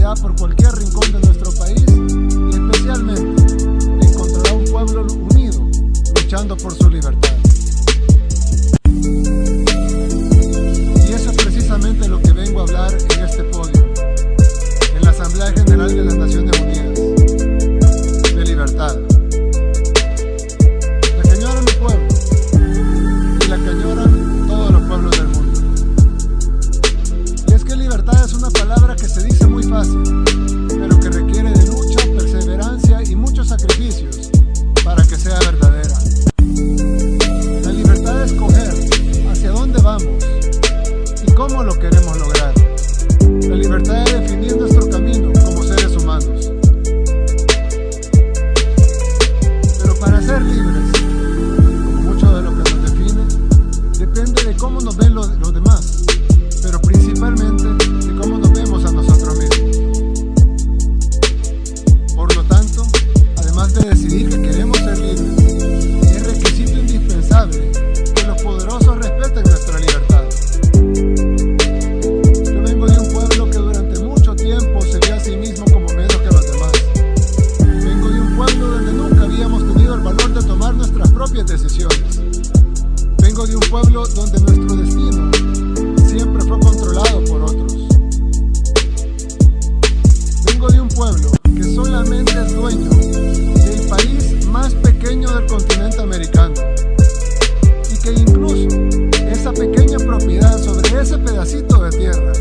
seguridad por cualquier rincón de nuestro país y especialmente encontrará un pueblo unido, luchando por su libertad. Y eso es precisamente lo que vengo a hablar en este podio, en la Asamblea General de las Naciones Unidas, de libertad. La que añora mi pueblo y la que añoran todos los pueblos del mundo. Y es que libertad es una palabra que se dice muy fácil, pero que requiere de lucha, perseverancia y muchos sacrificios para que sea verdadera. La libertad de escoger hacia dónde vamos y cómo lo queremos lograr. La libertad de definir nuestro camino como seres humanos. Pero para ser libres, como mucho de lo que nos define, depende de cómo nos ven los demás, pero principalmente de cómo nos vemos a nosotros mismos. Por lo tanto, además de decidir que queremos ser libres, es requisito indispensable que los poderosos respeten nuestra libertad. Yo vengo de un pueblo que durante mucho tiempo se vio a sí mismo como menos que los demás. Vengo de un pueblo donde nunca habíamos tenido el valor de tomar nuestras propias decisiones. Vengo de un pueblo donde nuestro destino siempre fue controlado por otros. Vengo de un pueblo que solamente es dueño del país más pequeño del continente americano y que incluso esa pequeña propiedad sobre ese pedacito de tierra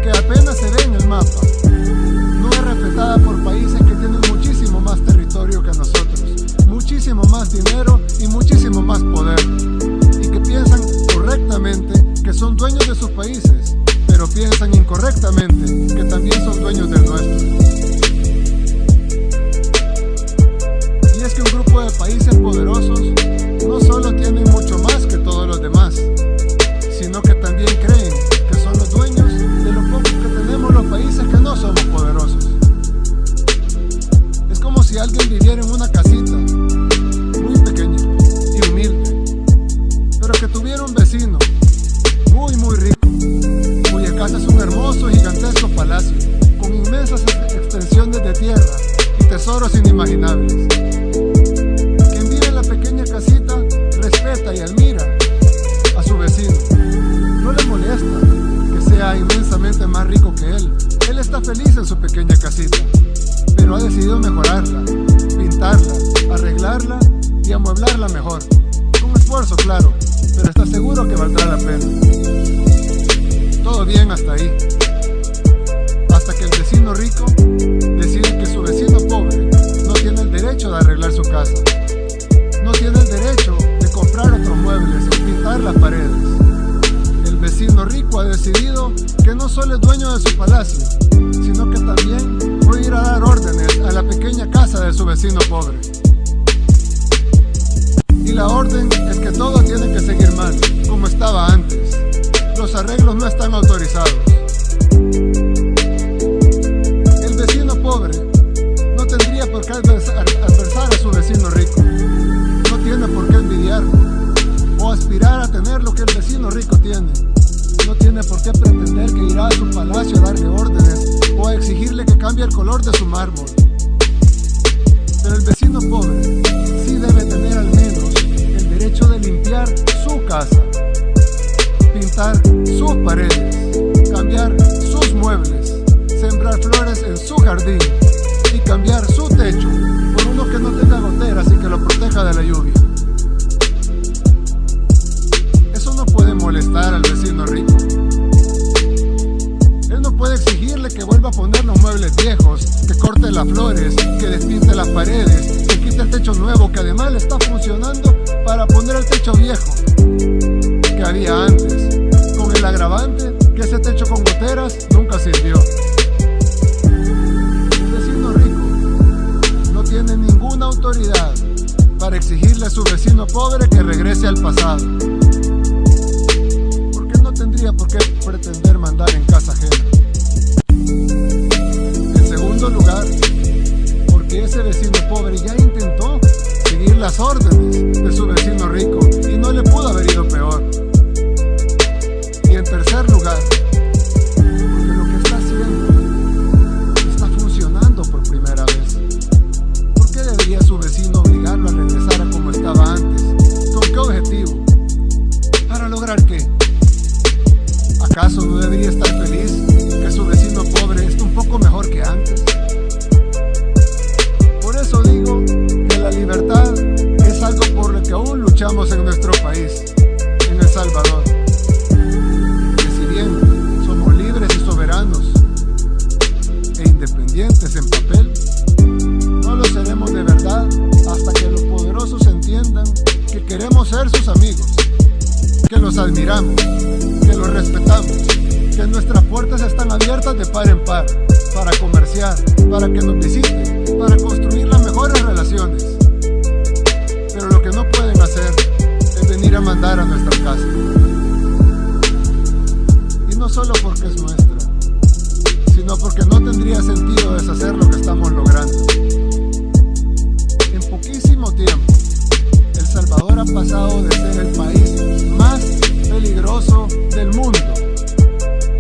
que apenas se ve en el mapa no es respetada por países que tienen muchísimo más territorio que nosotros, muchísimo más dinero y muchísimo más poder, y que piensan correctamente que son dueños de sus países, pero piensan incorrectamente que también son dueños del nuestro. Y es que un grupo de países poderosos no solo tienen mucho más que todos los demás, sino que también creen que son los dueños de lo poco que tenemos los países que no somos poderosos. Es como si alguien viviera en una casita muy pequeña y humilde, pero que tuviera un vecino muy rico, cuya casa es un hermoso y gigantesco palacio, con inmensas extensiones de tierra y tesoros inimaginables. Quien vive en la pequeña casita respeta y admira a su vecino. No le molesta que sea inmensamente más rico que él. Él está feliz en su pequeña casita, pero ha decidido mejorarla, pintarla, arreglarla y amueblarla mejor. Con esfuerzo, claro, pero está seguro que valdrá la pena. Todo bien hasta ahí, hasta que el vecino rico decide que su vecino pobre no tiene el derecho de arreglar su casa, no tiene el derecho de comprar otros muebles o pintar las paredes. El vecino rico ha decidido que no solo es dueño de su palacio, sino que también puede ir a dar órdenes a la pequeña casa de su vecino pobre. Y la orden es que todo tiene que seguir mal, como estaba antes. Los arreglos no están autorizados. El vecino pobre no tendría por qué adversar a su vecino rico. No tiene por qué envidiarlo o aspirar a tener lo que el vecino rico tiene. No tiene por qué pretender que irá a su palacio a darle órdenes o a exigirle que cambie el color de su mármol. Pero el vecino pobre sí debe tener al menos el derecho de limpiar su casa, pintar sus paredes, cambiar sus muebles, sembrar flores en su jardín y cambiar su techo por uno que no tenga goteras y que lo proteja de la lluvia. Eso no puede molestar al vecino rico. Él no puede exigirle que vuelva a poner los muebles viejos, que corte las flores, que despinte las paredes, que quite el techo nuevo que además le está funcionando para poner el techo viejo que había antes, con el agravante que ese techo con goteras nunca sirvió. El vecino rico no tiene ninguna autoridad para exigirle a su vecino pobre que regrese al pasado, porque no tendría por qué pretender mandar en casa ajena. En segundo lugar, porque ese vecino pobre ya intentó seguir las órdenes de su vecino rico y no le pudo haber ido peor. Y en tercer lugar, porque lo que está haciendo admiramos, que los respetamos, que nuestras puertas están abiertas de par en par, para comerciar, para que nos visiten, para construir las mejores relaciones. Pero lo que no pueden hacer es venir a mandar a nuestra casa. Y no solo porque es nuestra, sino porque no tendría sentido deshacer lo que estamos logrando. En poquísimo tiempo, El Salvador ha pasado de ser el país más peligroso del mundo,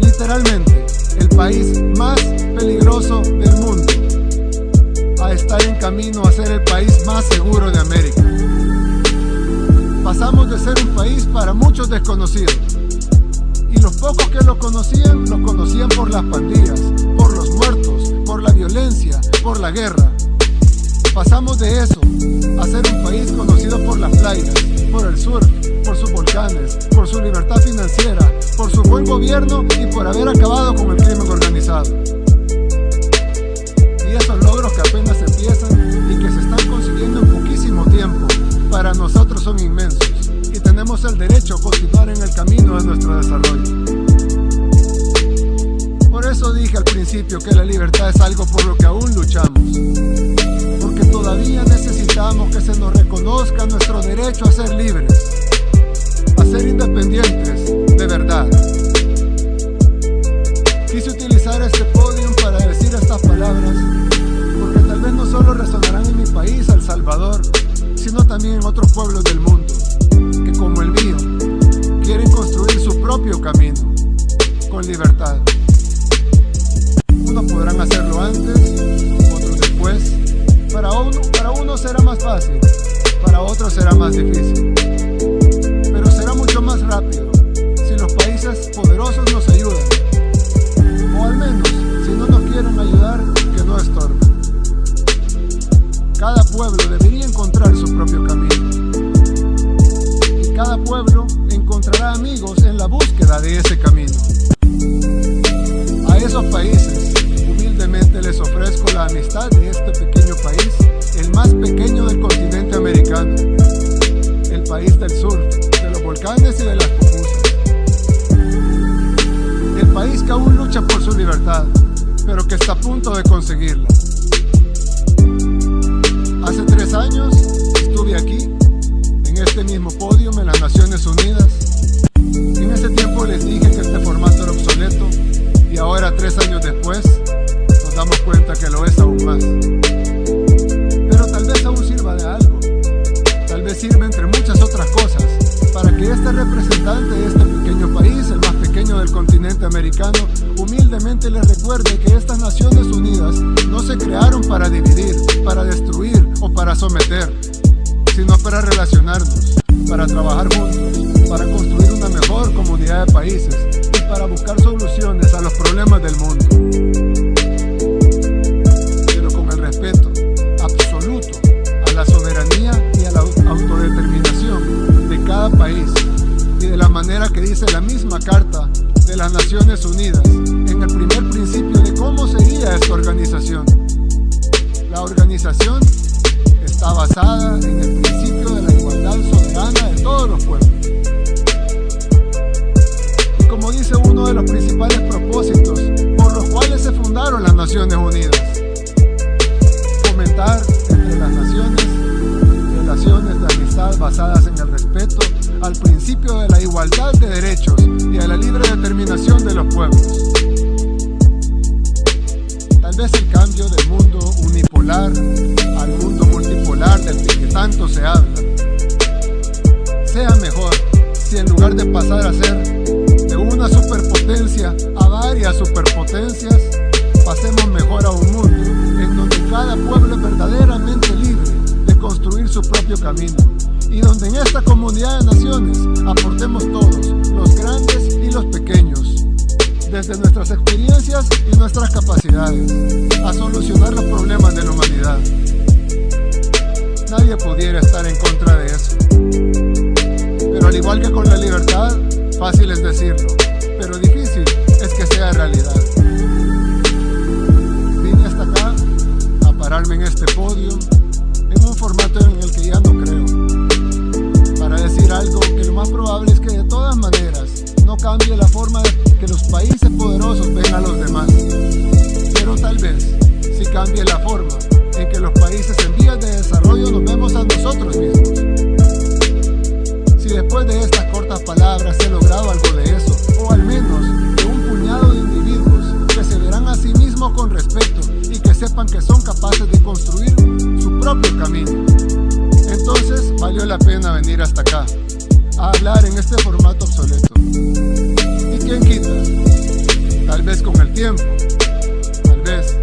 literalmente el país más peligroso del mundo, a estar en camino a ser el país más seguro de América. Pasamos de ser un país para muchos desconocido, y los pocos que lo conocían por las pandillas, por los muertos, por la violencia, por la guerra. Pasamos de eso a ser un país conocido por las playas, por el surf, por sus volcanes, por su libertad financiera, por su buen gobierno y por haber acabado con el crimen organizado. Y esos logros que apenas empiezan y que se están consiguiendo en poquísimo tiempo, para nosotros son inmensos, y tenemos el derecho a continuar en el camino de nuestro desarrollo. Por eso dije al principio que la libertad es algo por lo que aún luchamos, porque todavía necesitamos que se nos reconozca nuestro derecho a ser libres, a ser independientes de verdad. Quise utilizar este podio para decir estas palabras, porque tal vez no solo resonarán en mi país, El Salvador, sino también en otros pueblos del mundo, que como el mío, quieren construir su propio camino, con libertad. Unos podrán hacerlo antes, otros después. Para uno será más fácil, para otros será más difícil. Pero será mucho más rápido si los países poderosos nos ayudan. O al menos, si no nos quieren ayudar, que no estorben. Cada pueblo debería encontrar su propio camino. Y cada pueblo encontrará amigos en la búsqueda de ese camino. A esos países, humildemente les ofrezco la amistad de este pequeño país, el más pequeño del continente americano, el país del sur, de los volcanes y de las pupusas. El país que aún lucha por su libertad, pero que está a punto de conseguirla. Hace 3 años estuve aquí, en este mismo podio en las Naciones Unidas. En ese tiempo les dije que este formato era obsoleto, y ahora 3 años después nos damos cuenta que lo es aún más. Pero tal vez aún sirva de algo, tal vez sirve entre muchas otras cosas, para que este representante de este pequeño país, el más pequeño del continente americano, humildemente les recuerde que estas Naciones Unidas no se crearon para dividir, para destruir o para someter, sino para relacionarnos, para trabajar juntos, para construir una mejor comunidad de países y para buscar soluciones a los problemas del mundo. Pero con el respeto absoluto a la soberanía y a la autodeterminación de cada país, y de la manera que dice la misma Carta de las Naciones Unidas en el primer principio de cómo sería esta organización. La organización está basada en el principio de la igualdad soberana de todos los pueblos. Y como dice uno de los principales propósitos por los cuales se fundaron las Naciones Unidas, fomentar entre las naciones relaciones de amistad basadas en el respeto al principio de la igualdad de derechos y a la libre determinación de los pueblos. Tal vez el cambio del mundo unipolar al mundo multipolar del que tanto se habla sea mejor si en lugar de pasar a ser de una superpotencia a varias superpotencias, pasemos mejor a un mundo en donde cada pueblo es verdaderamente libre de construir su propio camino, y donde en esta comunidad de naciones aportemos todos, los grandes y los pequeños, desde nuestras experiencias y nuestras capacidades, a solucionar los problemas de la humanidad. Nadie pudiera estar en contra de eso. Pero al igual que con la libertad, fácil es decirlo, pero difícil es que sea realidad. Vine hasta acá a pararme en este podio, en un formato en el que ya no creo, para decir algo que lo más probable es que de todas maneras cambie la forma en que los países en vías de desarrollo nos vemos a nosotros mismos. Si después de estas cortas palabras he logrado algo de eso, o al menos de un puñado de individuos que se verán a sí mismos con respeto y que sepan que son capaces de construir su propio camino, entonces valió la pena venir hasta acá a hablar en este formato obsoleto. ¿Y quién quita? Tal vez con el tiempo, tal vez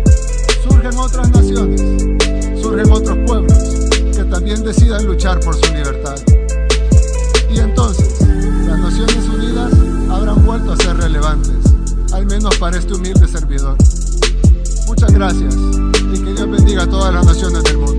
surgen otras naciones, surgen otros pueblos que también decidan luchar por su libertad. Y entonces, las Naciones Unidas habrán vuelto a ser relevantes, al menos para este humilde servidor. Muchas gracias y que Dios bendiga a todas las naciones del mundo.